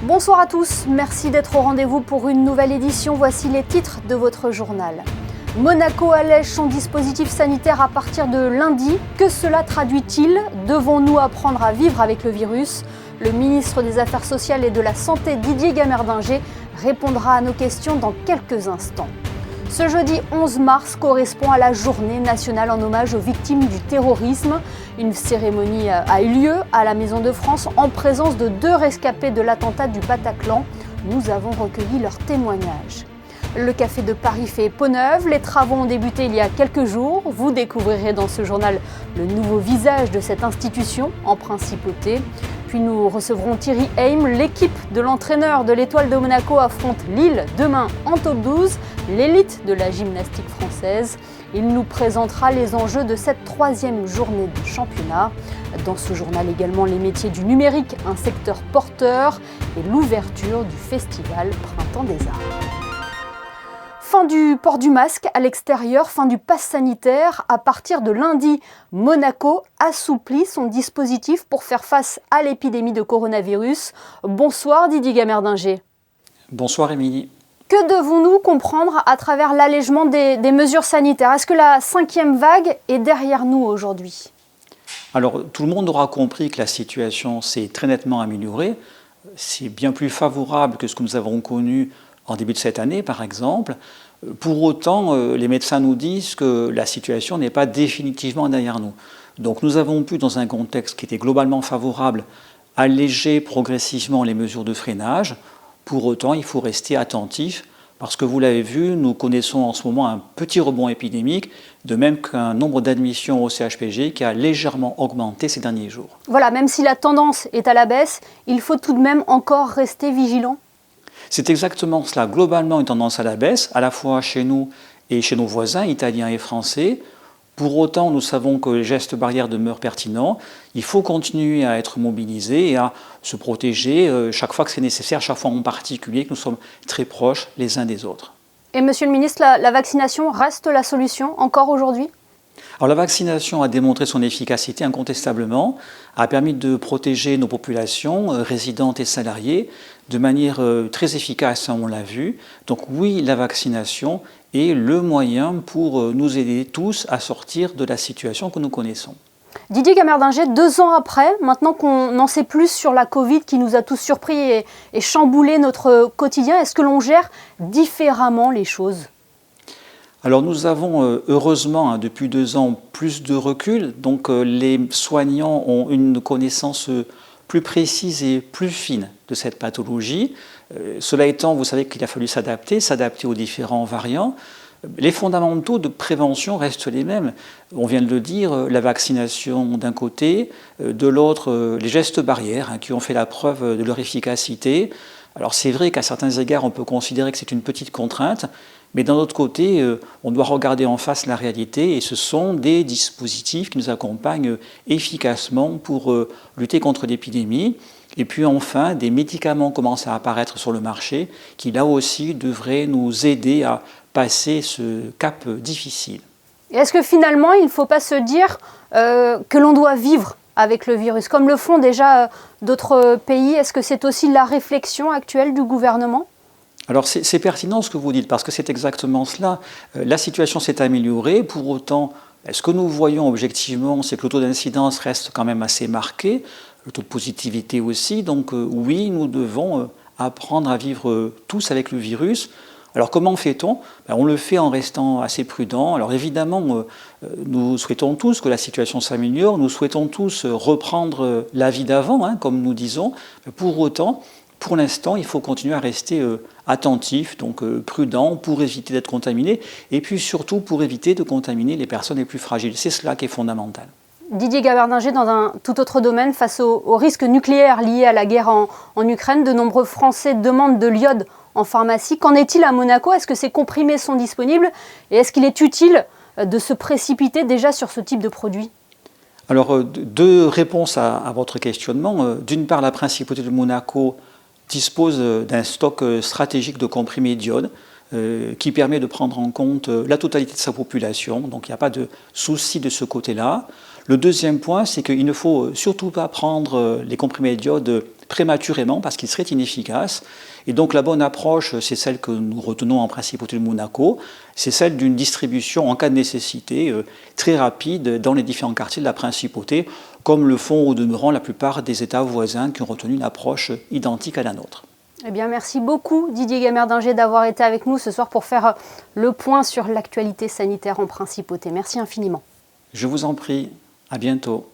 Bonsoir à tous, merci d'être au rendez-vous pour une nouvelle édition. Voici les titres de votre journal. Monaco allège son dispositif sanitaire à partir de lundi. Que cela traduit-il? Devons-nous apprendre à vivre avec le virus? Le ministre des Affaires sociales et de la Santé, Didier Gamerdinger, répondra à nos questions dans quelques instants. Ce jeudi 11 mars correspond à la journée nationale en hommage aux victimes du terrorisme. Une cérémonie a eu lieu à la Maison de France en présence de 2 rescapés de l'attentat du Bataclan. Nous avons recueilli leurs témoignages. Le Café de Paris fait peau neuve. Les travaux ont débuté il y a quelques jours. Vous découvrirez dans ce journal le nouveau visage de cette institution en principauté. Puis nous recevrons Thierry Heim. L'équipe de l'entraîneur de l'Étoile de Monaco affronte Lille demain en top 12, l'élite de la gymnastique française. Il nous présentera les enjeux de cette 3e journée de championnat. Dans ce journal également les métiers du numérique, un secteur porteur et l'ouverture du festival Printemps des Arts. Fin du port du masque à l'extérieur, fin du pass sanitaire. À partir de lundi, Monaco assouplit son dispositif pour faire face à l'épidémie de coronavirus. Bonsoir Didier Gamerdinger. Bonsoir Émilie. Que devons-nous comprendre à travers l'allègement des mesures sanitaires? Est-ce que la 5e vague est derrière nous aujourd'hui? Alors tout le monde aura compris que la situation s'est très nettement améliorée. C'est bien plus favorable que ce que nous avons connu en début de cette année, par exemple. Pour autant, les médecins nous disent que la situation n'est pas définitivement derrière nous. Donc nous avons pu, dans un contexte qui était globalement favorable, alléger progressivement les mesures de freinage. Pour autant, il faut rester attentif, parce que vous l'avez vu, nous connaissons en ce moment un petit rebond épidémique, de même qu'un nombre d'admissions au CHPG qui a légèrement augmenté ces derniers jours. Voilà, même si la tendance est à la baisse, il faut tout de même encore rester vigilant. C'est exactement cela. Globalement, une tendance à la baisse, à la fois chez nous et chez nos voisins, italiens et français. Pour autant, nous savons que les gestes barrières demeurent pertinents. Il faut continuer à être mobilisés et à se protéger chaque fois que c'est nécessaire, chaque fois en particulier que nous sommes très proches les uns des autres. Et Monsieur le Ministre, la vaccination reste la solution encore aujourd'hui ? Alors la vaccination a démontré son efficacité incontestablement, a permis de protéger nos populations résidentes et salariées de manière très efficace, on l'a vu. Donc oui, la vaccination est le moyen pour nous aider tous à sortir de la situation que nous connaissons. Didier Gamerdinger, 2 ans après, maintenant qu'on en sait plus sur la Covid qui nous a tous surpris et chamboulé notre quotidien, est-ce que l'on gère différemment les choses ? Alors nous avons heureusement depuis 2 ans plus de recul, donc les soignants ont une connaissance plus précise et plus fine de cette pathologie. Cela étant, vous savez qu'il a fallu s'adapter aux différents variants. Les fondamentaux de prévention restent les mêmes. On vient de le dire, la vaccination d'un côté, de l'autre les gestes barrières qui ont fait la preuve de leur efficacité. Alors c'est vrai qu'à certains égards on peut considérer que c'est une petite contrainte, mais d'un autre côté, on doit regarder en face la réalité et ce sont des dispositifs qui nous accompagnent efficacement pour lutter contre l'épidémie. Et puis enfin, des médicaments commencent à apparaître sur le marché qui là aussi devraient nous aider à passer ce cap difficile. Et est-ce que finalement, il ne faut pas se dire que l'on doit vivre avec le virus, comme le font déjà d'autres pays? Est-ce que c'est aussi la réflexion actuelle du gouvernement ? Alors c'est pertinent ce que vous dites, parce que c'est exactement cela. La situation s'est améliorée, pour autant, ce que nous voyons objectivement, c'est que le taux d'incidence reste quand même assez marqué, le taux de positivité aussi, donc oui, nous devons apprendre à vivre tous avec le virus. Alors comment fait-on? On le fait en restant assez prudent. Alors évidemment, nous souhaitons tous que la situation s'améliore, nous souhaitons tous reprendre la vie d'avant, comme nous disons. Pour autant, pour l'instant, il faut continuer à rester attentif, donc prudent, pour éviter d'être contaminé, et puis surtout pour éviter de contaminer les personnes les plus fragiles. C'est cela qui est fondamental. Didier Gamerdinger, dans un tout autre domaine, face au risque nucléaire lié à la guerre en Ukraine, de nombreux Français demandent de l'iode en pharmacie. Qu'en est-il à Monaco? Est-ce que ces comprimés sont disponibles? Et est-ce qu'il est utile de se précipiter déjà sur ce type de produit? Alors, 2 réponses à votre questionnement. D'une part, la principauté de Monaco dispose d'un stock stratégique de comprimés d'iode qui permet de prendre en compte la totalité de sa population. Donc, il n'y a pas de souci de ce côté-là. Le deuxième point, c'est qu'il ne faut surtout pas prendre les comprimés d'iode prématurément parce qu'il serait inefficace. Et donc la bonne approche, c'est celle que nous retenons en Principauté de Monaco, c'est celle d'une distribution en cas de nécessité très rapide dans les différents quartiers de la Principauté, comme le font au demeurant la plupart des États voisins qui ont retenu une approche identique à la nôtre. Eh bien, merci beaucoup Didier Gamerdinger d'avoir été avec nous ce soir pour faire le point sur l'actualité sanitaire en Principauté. Merci infiniment. Je vous en prie, à bientôt.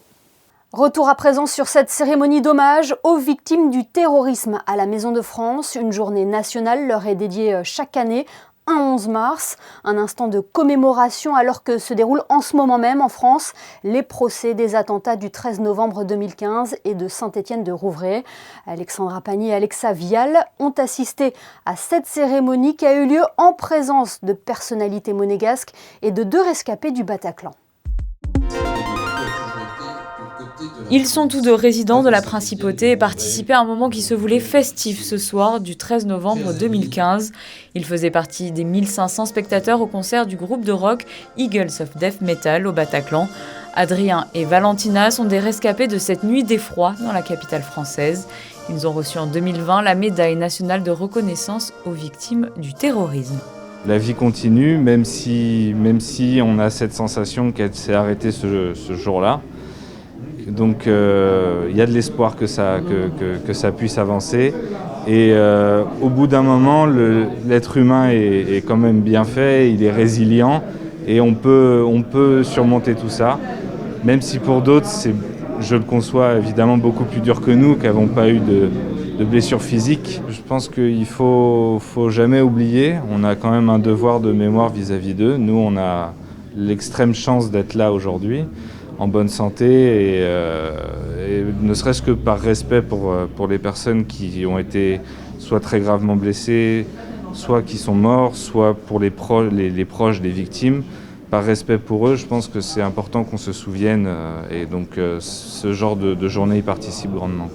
Retour à présent sur cette cérémonie d'hommage aux victimes du terrorisme à la Maison de France. Une journée nationale leur est dédiée chaque année, un 11 mars, un instant de commémoration alors que se déroulent en ce moment même en France les procès des attentats du 13 novembre 2015 et de Saint-Étienne-de-Rouvray. Alexandra Pagny et Alexa Vial ont assisté à cette cérémonie qui a eu lieu en présence de personnalités monégasques et de 2 rescapés du Bataclan. Ils sont tous 2 résidents de la Principauté et participaient à un moment qui se voulait festif ce soir du 13 novembre 2015. Ils faisaient partie des 1500 spectateurs au concert du groupe de rock Eagles of Death Metal au Bataclan. Adrien et Valentina sont des rescapés de cette nuit d'effroi dans la capitale française. Ils ont reçu en 2020 la médaille nationale de reconnaissance aux victimes du terrorisme. La vie continue, même si on a cette sensation qu'elle s'est arrêtée ce jour-là. Donc il y a de l'espoir que ça puisse avancer. Et au bout d'un moment, l'être humain est quand même bien fait, il est résilient et on peut surmonter tout ça. Même si pour d'autres, je le conçois évidemment beaucoup plus dur que nous, qui n'avons pas eu de blessures physiques. Je pense qu'il faut jamais oublier, on a quand même un devoir de mémoire vis-à-vis d'eux. Nous, on a l'extrême chance d'être là aujourd'hui, en bonne santé et ne serait-ce que par respect pour les personnes qui ont été soit très gravement blessées, soit qui sont morts, soit pour les proches des victimes. Par respect pour eux, je pense que c'est important qu'on se souvienne et donc ce genre de journée y participe grandement.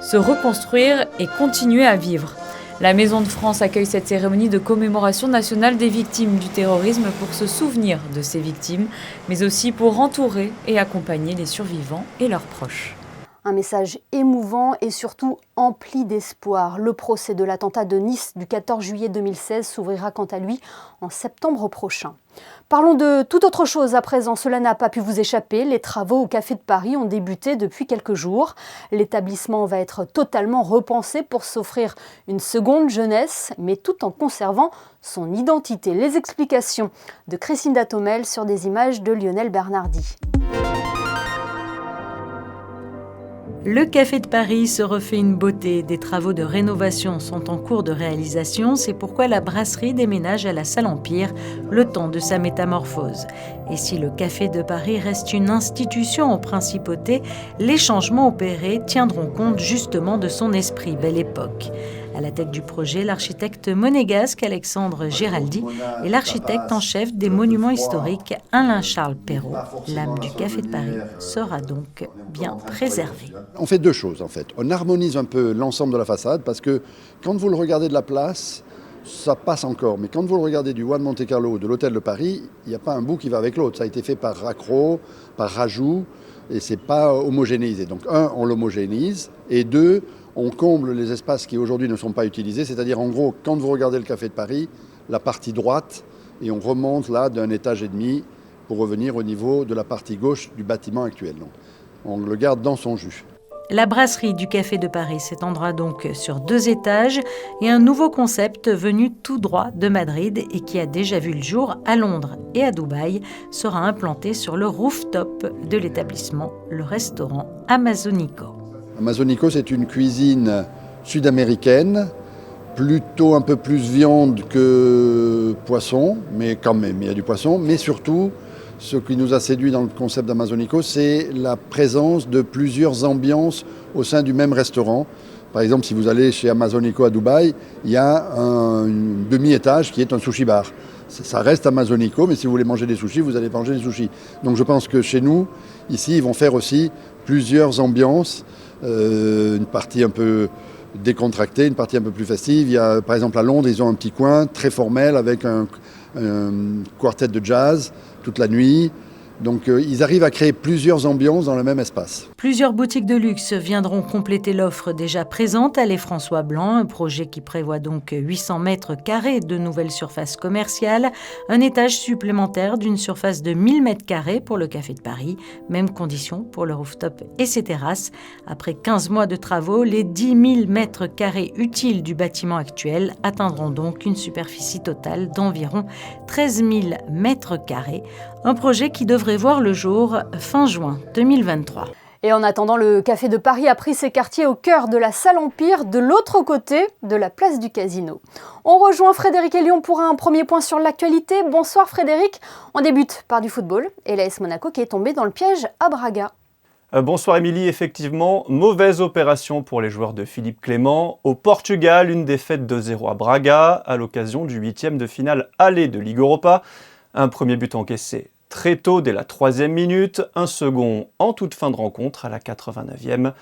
Se reconstruire et continuer à vivre. La Maison de France accueille cette cérémonie de commémoration nationale des victimes du terrorisme pour se souvenir de ces victimes, mais aussi pour entourer et accompagner les survivants et leurs proches. Un message émouvant et surtout empli d'espoir. Le procès de l'attentat de Nice du 14 juillet 2016 s'ouvrira quant à lui en septembre prochain. Parlons de toute autre chose à présent. Cela n'a pas pu vous échapper. Les travaux au Café de Paris ont débuté depuis quelques jours. L'établissement va être totalement repensé pour s'offrir une seconde jeunesse, mais tout en conservant son identité. Les explications de Christine Datomel sur des images de Lionel Bernardi. Le Café de Paris se refait une beauté. Des travaux de rénovation sont en cours de réalisation. C'est pourquoi la brasserie déménage à la Salle Empire, le temps de sa métamorphose. Et si le Café de Paris reste une institution en Principauté, les changements opérés tiendront compte justement de son esprit Belle Époque. À la tête du projet, l'architecte monégasque Alexandre Giraldi et l'architecte en chef des monuments historiques Alain-Charles Perrault. L'âme du Café de Paris sera donc bien préservée. On fait 2 choses en fait. On harmonise un peu l'ensemble de la façade parce que quand vous le regardez de la place, ça passe encore. Mais quand vous le regardez du One Monte Carlo ou de l'Hôtel de Paris, il n'y a pas un bout qui va avec l'autre. Ça a été fait par raccro, par rajout et c'est pas homogénéisé. Donc 1, on l'homogénise et 2, on comble les espaces qui aujourd'hui ne sont pas utilisés, c'est-à-dire en gros, quand vous regardez le Café de Paris, la partie droite, et on remonte là d'un étage et demi pour revenir au niveau de la partie gauche du bâtiment actuel. Donc, on le garde dans son jus. La brasserie du Café de Paris s'étendra donc sur 2 étages et un nouveau concept venu tout droit de Madrid et qui a déjà vu le jour à Londres et à Dubaï sera implanté sur le rooftop de l'établissement, le restaurant Amazonico. Amazonico, c'est une cuisine sud-américaine, plutôt un peu plus viande que poisson, mais quand même, il y a du poisson. Mais surtout, ce qui nous a séduit dans le concept d'Amazonico, c'est la présence de plusieurs ambiances au sein du même restaurant. Par exemple, si vous allez chez Amazonico à Dubaï, il y a un demi-étage qui est un sushi bar. Ça reste Amazonico, mais si vous voulez manger des sushis, vous allez manger des sushis. Donc je pense que chez nous, ici, ils vont faire aussi plusieurs ambiances. Une partie un peu décontractée, une partie un peu plus festive. Il y a, par exemple, à Londres, ils ont un petit coin très formel avec un quartet de jazz toute la nuit. Donc ils arrivent à créer plusieurs ambiances dans le même espace. Plusieurs boutiques de luxe viendront compléter l'offre déjà présente à Les François Blanc, un projet qui prévoit donc 800 mètres carrés de nouvelles surfaces commerciales, un étage supplémentaire d'une surface de 1000 mètres carrés pour le Café de Paris, même condition pour le rooftop et ses terrasses. Après 15 mois de travaux, les 10 000 mètres carrés utiles du bâtiment actuel atteindront donc une superficie totale d'environ 13 000 mètres carrés, un projet qui devrait voir le jour fin juin 2023. Et en attendant, le Café de Paris a pris ses quartiers au cœur de la salle Empire, de l'autre côté de la place du Casino. On rejoint Frédéric Elion pour un premier point sur l'actualité. Bonsoir Frédéric. On débute par du football et l'AS Monaco qui est tombé dans le piège à Braga. Bonsoir Émilie, effectivement, mauvaise opération pour les joueurs de Philippe Clément. Au Portugal, une défaite 2-0 à Braga à l'occasion du 8e de finale aller de Ligue Europa. Un premier but encaissé très tôt, dès la 3e minute, un second en toute fin de rencontre à la 89e.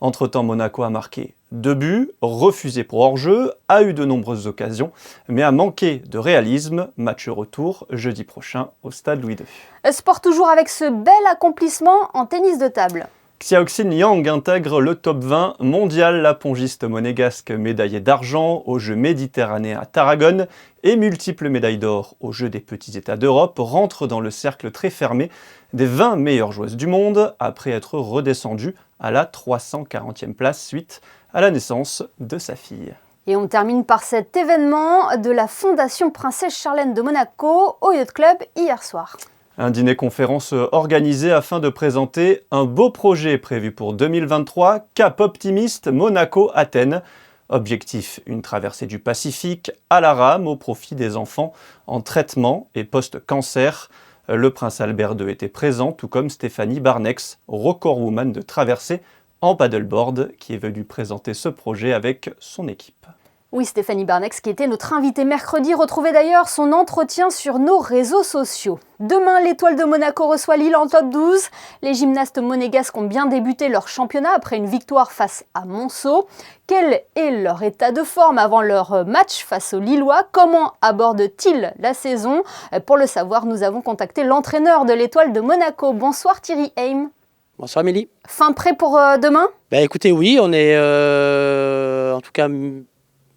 Entre-temps, Monaco a marqué 2 buts, refusé pour hors-jeu, a eu de nombreuses occasions, mais a manqué de réalisme. Match retour jeudi prochain au stade Louis II. Sport toujours avec ce bel accomplissement en tennis de table. Xiaoxin Yang intègre le top 20 mondial. La pongiste monégasque médaillée d'argent aux Jeux méditerranéens à Tarragone et multiples médailles d'or aux Jeux des petits États d'Europe rentre dans le cercle très fermé des 20 meilleures joueuses du monde après être redescendue à la 340e place suite à la naissance de sa fille. Et on termine par cet événement de la Fondation Princesse Charlène de Monaco au Yacht Club hier soir. Un dîner-conférence organisé afin de présenter un beau projet prévu pour 2023, Cap Optimiste Monaco-Athènes. Objectif, une traversée du Pacifique à la rame au profit des enfants en traitement et post-cancer. Le prince Albert II était présent, tout comme Stéphanie Barnex, recordwoman de traversée en paddleboard, qui est venue présenter ce projet avec son équipe. Oui, Stéphanie Barnex, qui était notre invitée mercredi. Retrouvez d'ailleurs son entretien sur nos réseaux sociaux. Demain, l'Étoile de Monaco reçoit Lille en top 12. Les gymnastes monégasques ont bien débuté leur championnat après une victoire face à Monceau. Quel est leur état de forme avant leur match face aux Lillois? Comment abordent-ils la saison? Pour le savoir, nous avons contacté l'entraîneur de l'Étoile de Monaco. Bonsoir Thierry Heim. Bonsoir Amélie. Fin prêt pour demain? Écoutez, oui, on est en tout cas,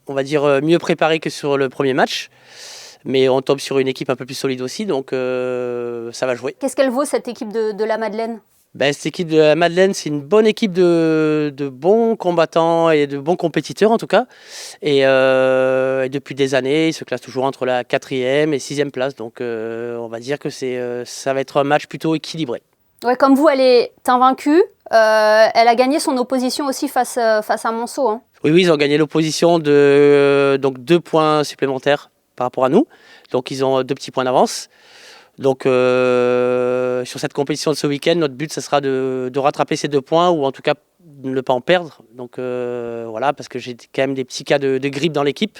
on va dire, mieux préparé que sur le premier match. Mais on tombe sur une équipe un peu plus solide aussi, donc ça va jouer. Qu'est-ce qu'elle vaut cette équipe de la Madeleine? Cette équipe de la Madeleine, c'est une bonne équipe de bons combattants et de bons compétiteurs en tout cas. Et depuis des années, ils se classent toujours entre la 4e et 6e place. Donc on va dire que ça va être un match plutôt équilibré. Ouais, comme vous, elle est invaincue. Elle a gagné son opposition aussi face à Monceau. Hein. Oui, ils ont gagné l'opposition de 2 points supplémentaires par rapport à nous. Donc ils ont 2 petits points d'avance. Donc sur cette compétition de ce week-end, notre but, ce sera de rattraper ces 2 points ou en tout cas de ne pas en perdre. Donc voilà, parce que j'ai quand même des petits cas de grippe dans l'équipe.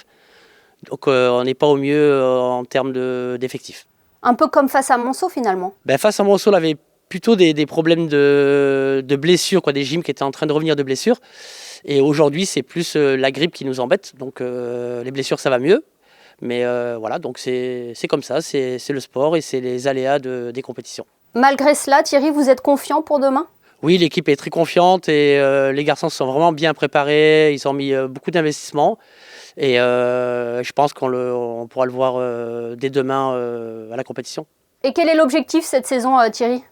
Donc on n'est pas au mieux en termes d'effectifs. Un peu comme face à Monceau finalement. Face à Monceau, on avait plutôt des problèmes de blessures, des gyms qui étaient en train de revenir de blessures. Et aujourd'hui, c'est plus la grippe qui nous embête. Donc les blessures, ça va mieux. Mais voilà, donc c'est comme ça, c'est le sport et c'est les aléas des compétitions. Malgré cela, Thierry, vous êtes confiant pour demain? Oui, l'équipe est très confiante et les garçons sont vraiment bien préparés. Ils ont mis beaucoup d'investissements. Et je pense qu'on pourra le voir dès demain à la compétition. Et quel est l'objectif cette saison, Thierry?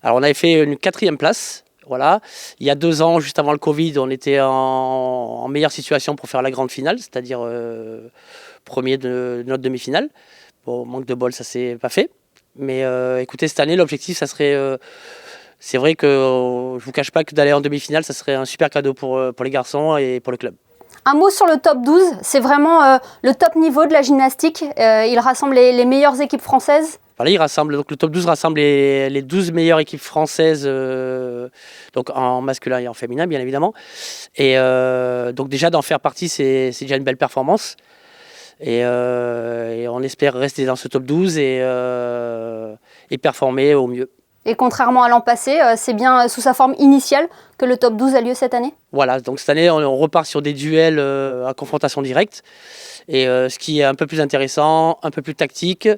Alors on avait fait une 4e place. Voilà. Il y a 2 ans, juste avant le Covid, on était en meilleure situation pour faire la grande finale, c'est-à-dire premier de notre demi-finale. Bon, manque de bol, ça s'est pas fait. Mais écoutez, cette année, l'objectif, ça serait... c'est vrai que je vous cache pas que d'aller en demi-finale, ça serait un super cadeau pour les garçons et pour le club. Un mot sur le top 12, c'est vraiment le top niveau de la gymnastique. Il rassemble les meilleures équipes françaises. Voilà, donc le top 12 rassemble les 12 meilleures équipes françaises, donc en masculin et en féminin, bien évidemment. Et donc déjà, d'en faire partie, c'est déjà une belle performance. Et on espère rester dans ce top 12 et performer au mieux. Et contrairement à l'an passé, c'est bien sous sa forme initiale que le top 12 a lieu cette année? Voilà, donc cette année, on repart sur des duels à confrontation directe. Et ce qui est un peu plus intéressant, un peu plus tactique.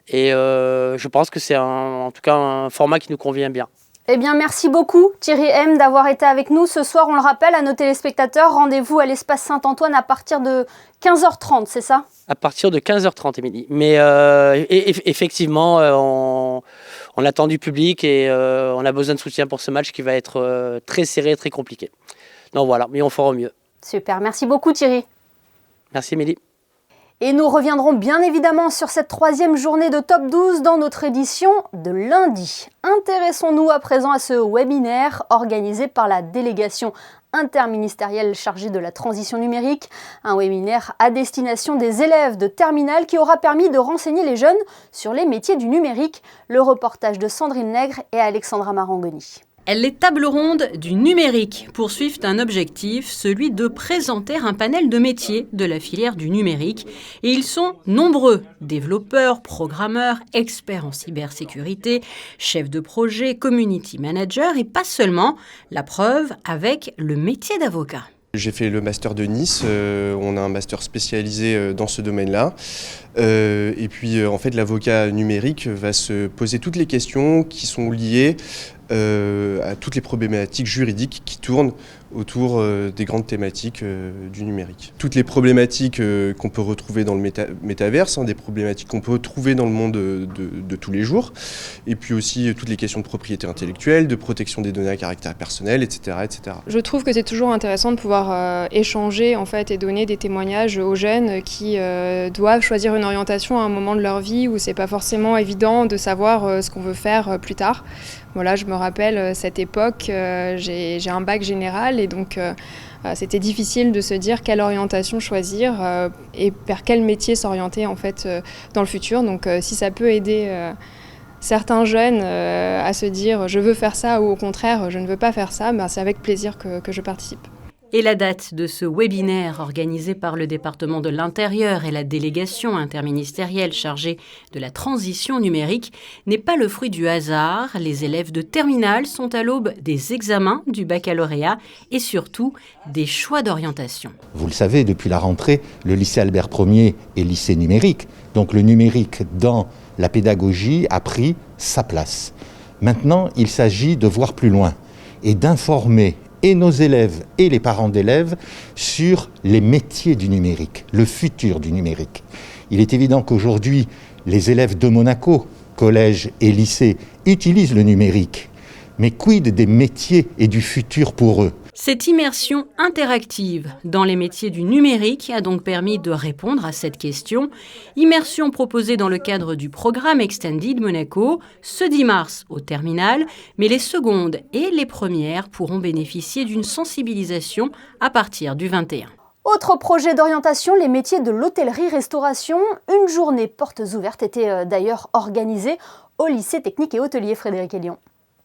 Et je pense que c'est en tout cas un format qui nous convient bien. Eh bien, merci beaucoup Thierry M d'avoir été avec nous ce soir. On le rappelle à nos téléspectateurs, rendez-vous à l'espace Saint-Antoine à partir de 15h30, c'est ça? À partir de 15h30, Émilie. Mais effectivement, on attend du public et on a besoin de soutien pour ce match qui va être très serré, très compliqué. Donc voilà, mais on fera au mieux. Super, merci beaucoup Thierry. Merci Émilie. Et nous reviendrons bien évidemment sur cette 3e journée de Top 12 dans notre édition de lundi. Intéressons-nous à présent à ce webinaire organisé par la délégation interministérielle chargée de la transition numérique. Un webinaire à destination des élèves de terminale qui aura permis de renseigner les jeunes sur les métiers du numérique. Le reportage de Sandrine Nègre et Alexandra Marangoni. Les tables rondes du numérique poursuivent un objectif, celui de présenter un panel de métiers de la filière du numérique. Et ils sont nombreux, développeurs, programmeurs, experts en cybersécurité, chefs de projet, community managers et pas seulement, la preuve avec le métier d'avocat. J'ai fait le master de Nice, on a un master spécialisé dans ce domaine-là. Et puis en fait l'avocat numérique va se poser toutes les questions qui sont liées à toutes les problématiques juridiques qui tournent autour des grandes thématiques du numérique. Toutes les problématiques qu'on peut retrouver dans le métaverse, des problématiques qu'on peut trouver dans le monde de tous les jours, et puis aussi toutes les questions de propriété intellectuelle, de protection des données à caractère personnel, etc. etc. Je trouve que c'est toujours intéressant de pouvoir échanger en fait, et donner des témoignages aux jeunes qui doivent choisir une orientation à un moment de leur vie où c'est pas forcément évident de savoir ce qu'on veut faire plus tard. Voilà, je me rappelle cette époque, j'ai un bac général et donc c'était difficile de se dire quelle orientation choisir et vers quel métier s'orienter en fait dans le futur. Donc si ça peut aider certains jeunes à se dire je veux faire ça ou au contraire je ne veux pas faire ça, ben, c'est avec plaisir que je participe. Et la date de ce webinaire organisé par le département de l'Intérieur et la délégation interministérielle chargée de la transition numérique n'est pas le fruit du hasard. Les élèves de terminale sont à l'aube des examens du baccalauréat et surtout des choix d'orientation. Vous le savez, depuis la rentrée, le lycée Albert Ier est lycée numérique. Donc le numérique dans la pédagogie a pris sa place. Maintenant, il s'agit de voir plus loin et d'informer et nos élèves et les parents d'élèves sur les métiers du numérique, le futur du numérique. Il est évident qu'aujourd'hui, les élèves de Monaco, collège et lycée, utilisent le numérique. Mais quid des métiers et du futur pour eux ? Cette immersion interactive dans les métiers du numérique a donc permis de répondre à cette question. Immersion proposée dans le cadre du programme Extended Monaco ce 10 mars au terminal, mais les secondes et les premières pourront bénéficier d'une sensibilisation à partir du 21. Autre projet d'orientation, les métiers de l'hôtellerie-restauration. Une journée portes ouvertes était d'ailleurs organisée au lycée technique et hôtelier Frédéric Hélion.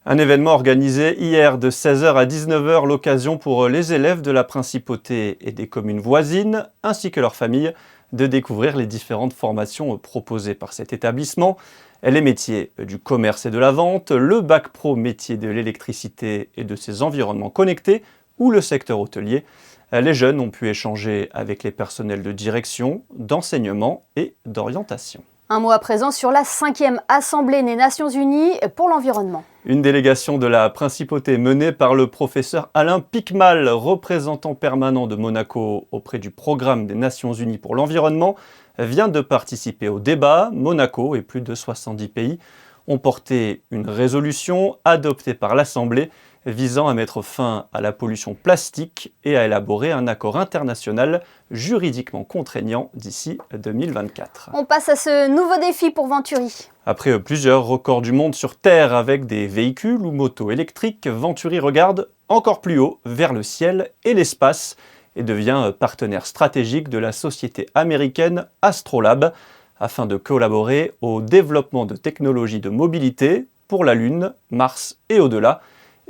Un événement organisé hier de 16h à 19h, l'occasion pour les élèves de la Principauté et des communes voisines, ainsi que leurs familles, de découvrir les différentes formations proposées par cet établissement. Les métiers du commerce et de la vente, le bac pro métier de l'électricité et de ses environnements connectés, ou le secteur hôtelier. Les jeunes ont pu échanger avec les personnels de direction, d'enseignement et d'orientation. Un mot à présent sur la 5e Assemblée des Nations Unies pour l'environnement. Une délégation de la Principauté menée par le professeur Alain Picmal, représentant permanent de Monaco auprès du programme des Nations Unies pour l'environnement, vient de participer au débat. Monaco et plus de 70 pays ont porté une résolution adoptée par l'Assemblée visant à mettre fin à la pollution plastique et à élaborer un accord international juridiquement contraignant d'ici 2024. On passe à ce nouveau défi pour Venturi. Après plusieurs records du monde sur Terre avec des véhicules ou motos électriques, Venturi regarde encore plus haut vers le ciel et l'espace et devient partenaire stratégique de la société américaine Astrolab afin de collaborer au développement de technologies de mobilité pour la Lune, Mars et au-delà.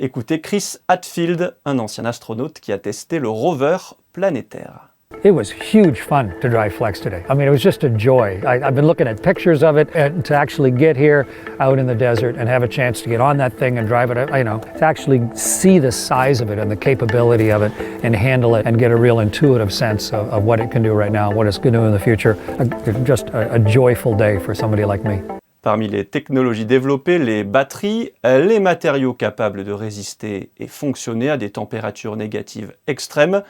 Écoutez Chris Hadfield, un ancien astronaute qui a testé le rover planétaire. It was huge fun to drive Flex today. I mean, it was just a joy. I've been looking at pictures of it, and to actually get here out in the desert and have a chance to get on that thing and drive it, to actually see the size of it and the capability of it and handle it and get a real intuitive sense of what it can do right now, what it's going to do in the future. Just a joyful day for somebody like me. Parmi les technologies développées, les batteries, les matériaux capables de résister et fonctionner à des températures négatives extrêmes,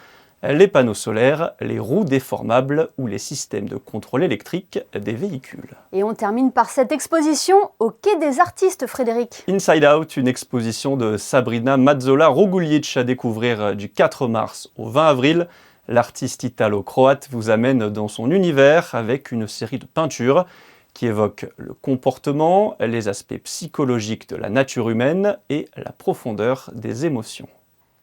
les panneaux solaires, les roues déformables ou les systèmes de contrôle électrique des véhicules. Et on termine par cette exposition au Quai des Artistes, Frédéric. Inside Out, une exposition de Sabrina Mazzola-Rogulic à découvrir du 4 mars au 20 avril. L'artiste italo-croate vous amène dans son univers avec une série de peintures qui évoquent le comportement, les aspects psychologiques de la nature humaine et la profondeur des émotions.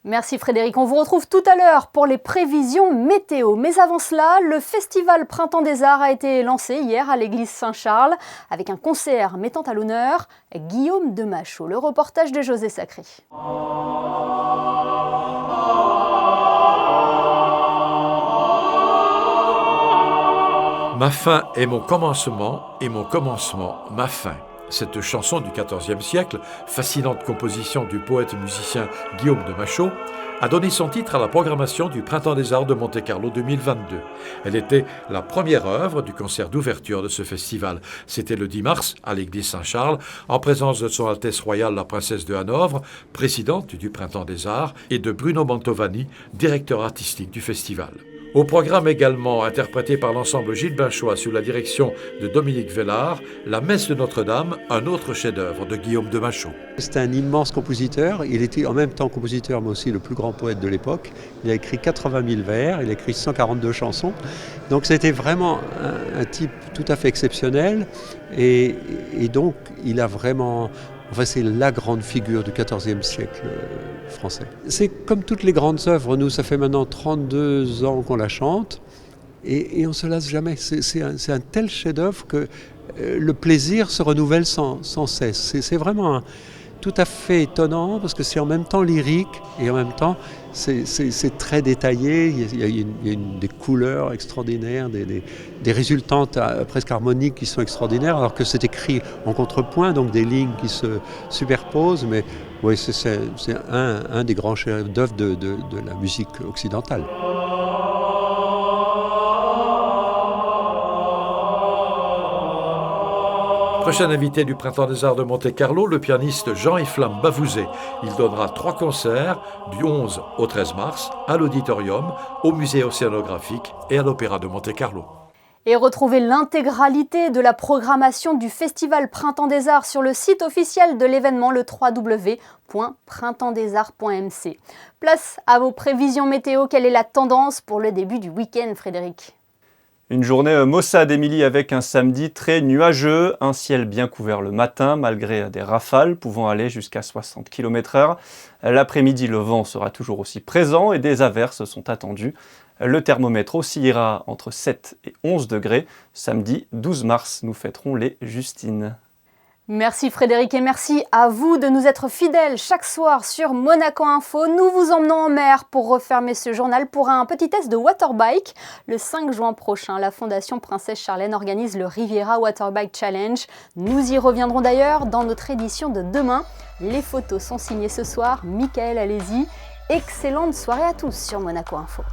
Merci Frédéric, on vous retrouve tout à l'heure pour les prévisions météo. Mais avant cela, le festival Printemps des Arts a été lancé hier à l'église Saint-Charles avec un concert mettant à l'honneur Guillaume de Machaut. Le reportage de José Sacré. Ma fin est mon commencement et mon commencement ma fin. Cette chanson du XIVe siècle, fascinante composition du poète-musicien Guillaume de Machaut, a donné son titre à la programmation du Printemps des Arts de Monte-Carlo 2022. Elle était la première œuvre du concert d'ouverture de ce festival. C'était le 10 mars à l'église Saint-Charles, en présence de Son Altesse Royale la Princesse de Hanovre, présidente du Printemps des Arts, et de Bruno Mantovani, directeur artistique du festival. Au programme également, interprété par l'ensemble Gilles Binchois sous la direction de Dominique Vellard, La Messe de Notre-Dame, un autre chef-d'œuvre de Guillaume de Machaut. C'est un immense compositeur. Il était en même temps compositeur, mais aussi le plus grand poète de l'époque. Il a écrit 80 000 vers, il a écrit 142 chansons. Donc c'était vraiment un type tout à fait exceptionnel. Et donc, il a vraiment... Enfin, c'est la grande figure du XIVe siècle français. C'est comme toutes les grandes œuvres, nous, ça fait maintenant 32 ans qu'on la chante, et on ne se lasse jamais. C'est un tel chef-d'œuvre que le plaisir se renouvelle sans cesse. C'est vraiment tout à fait étonnant, parce que c'est en même temps lyrique, et en même temps, c'est très détaillé. Il y a des couleurs extraordinaires, des résultantes presque harmoniques qui sont extraordinaires, alors que c'est écrit en contrepoint, donc des lignes qui se superposent. Mais oui, c'est un des grands chefs-d'œuvre de la musique occidentale. Prochain invité du Printemps des Arts de Monte-Carlo, le pianiste Jean-Yves Bavouzet. Il donnera 3 concerts du 11 au 13 mars à l'Auditorium, au Musée océanographique et à l'Opéra de Monte-Carlo. Et retrouvez l'intégralité de la programmation du Festival Printemps des Arts sur le site officiel de l'événement, le www.printemps-des-arts.mc. Place à vos prévisions météo. Quelle est la tendance pour le début du week-end, Frédéric ? Une journée maussade, Émilie, avec un samedi très nuageux, un ciel bien couvert le matin malgré des rafales pouvant aller jusqu'à 60 km/h. L'après-midi, le vent sera toujours aussi présent et des averses sont attendues. Le thermomètre oscillera entre 7 et 11 degrés. Samedi 12 mars, nous fêterons les Justines. Merci Frédéric et merci à vous de nous être fidèles chaque soir sur Monaco Info. Nous vous emmenons en mer pour refermer ce journal pour un petit test de waterbike. Le 5 juin prochain, la Fondation Princesse Charlène organise le Riviera Waterbike Challenge. Nous y reviendrons d'ailleurs dans notre édition de demain. Les photos sont signées ce soir. Michael Alési. Excellente soirée à tous sur Monaco Info.